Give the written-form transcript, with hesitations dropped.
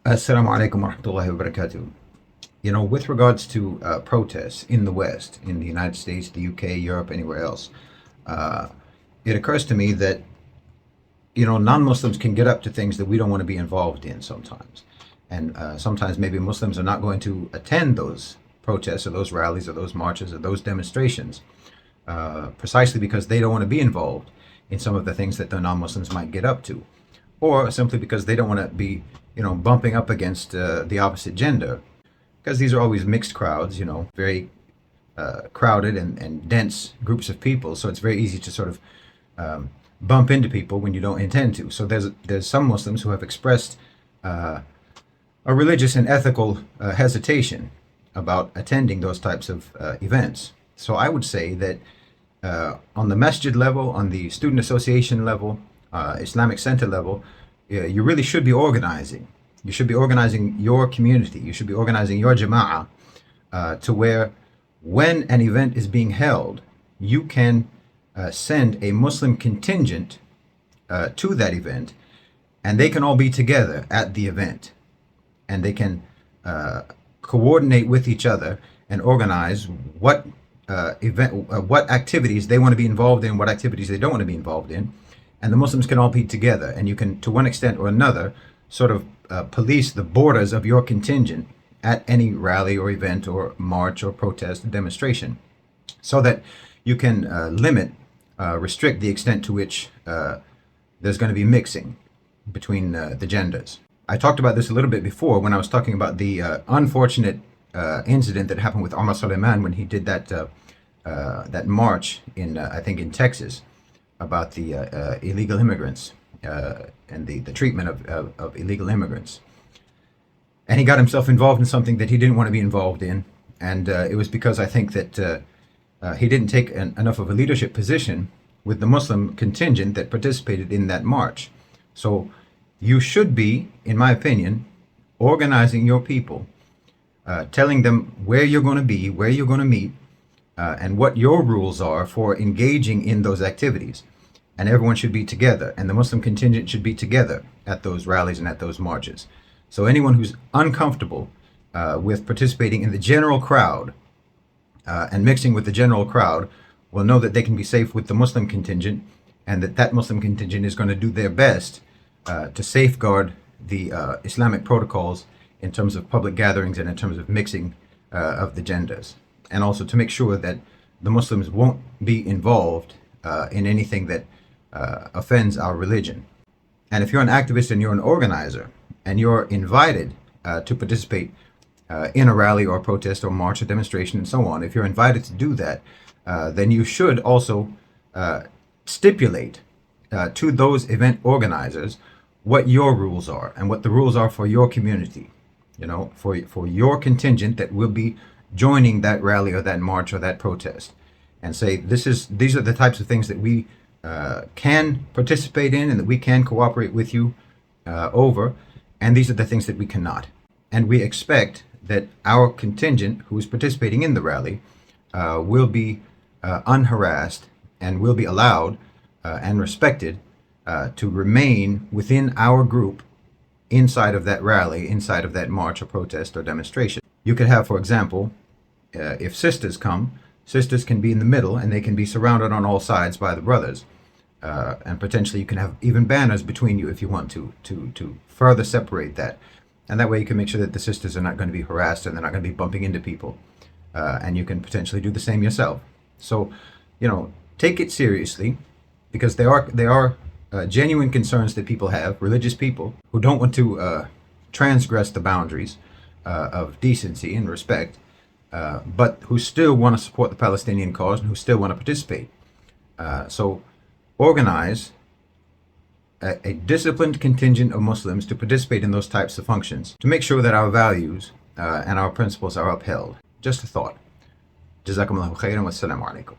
Assalamu alaikum wa rahmatullahi wa barakatuh. With regards to protests in the West, in the United States, the UK, Europe, anywhere else, uh, it occurs to me that, non-Muslims can get up to things that we don't want to be involved in sometimes. And sometimes maybe Muslims are not going to attend those protests or those rallies or those marches or those demonstrations precisely because they don't want to be involved in some of the things that the non-Muslims might get up to, or simply because they don't want to be, bumping up against the opposite gender, because these are always mixed crowds, very crowded and dense groups of people. So it's very easy to sort of bump into people when you don't intend to. So there's some Muslims who have expressed a religious and ethical hesitation about attending those types of events. So I would say that on the masjid level, on the student association level, Islamic center level, you really should be organizing. You should be organizing your community. You should be organizing your jama'ah to where when an event is being held, you can send a Muslim contingent to that event, and they can all be together at the event, and they can coordinate with each other and organize what what activities they want to be involved in, what activities they don't want to be involved in, and the Muslims can all be together. And you can, to one extent or another, sort of police the borders of your contingent at any rally or event or march or protest or demonstration, so that you can restrict the extent to which there's going to be mixing between the genders. I talked about this a little bit before when I was talking about the unfortunate incident that happened with Omar Suleiman when he did that march in I think in Texas about the illegal immigrants and the treatment of illegal immigrants. And he got himself involved in something that he didn't want to be involved in, and it was because I think that he didn't take enough of a leadership position with the Muslim contingent that participated in that march. So you should be, in my opinion, organizing your people, telling them where you're going to be, where you're going to meet, and what your rules are for engaging in those activities. And everyone should be together, and the Muslim contingent should be together at those rallies and at those marches. So anyone who's uncomfortable with participating in the general crowd and mixing with the general crowd will know that they can be safe with the Muslim contingent, and that Muslim contingent is going to do their best to safeguard the Islamic protocols in terms of public gatherings and in terms of mixing of the genders, and also to make sure that the Muslims won't be involved in anything that offends our religion. And if you're an activist and you're an organizer and you're invited to participate in a rally or protest or march or demonstration and so on, if you're invited to do that, then you should also stipulate to those event organizers what your rules are and what the rules are for your community, for your contingent that will be joining that rally or that march or that protest, and say these are the types of things that we can participate in and that we can cooperate with you over, and these are the things that we cannot. And we expect that our contingent who is participating in the rally will be unharassed and will be allowed and respected to remain within our group inside of that rally, inside of that march or protest or demonstration. You could have, for example, if sisters come, sisters can be in the middle and they can be surrounded on all sides by the brothers. And potentially you can have even banners between you if you want to further separate that. And that way you can make sure that the sisters are not going to be harassed and they're not going to be bumping into people. And you can potentially do the same yourself. So, take it seriously, because there are genuine concerns that people have, religious people, who don't want to transgress the boundaries of decency and respect, but who still want to support the Palestinian cause and who still want to participate. So organize a disciplined contingent of Muslims to participate in those types of functions to make sure that our values and our principles are upheld. Just a thought. Jazakumullahu khairan wa assalamu alaikum.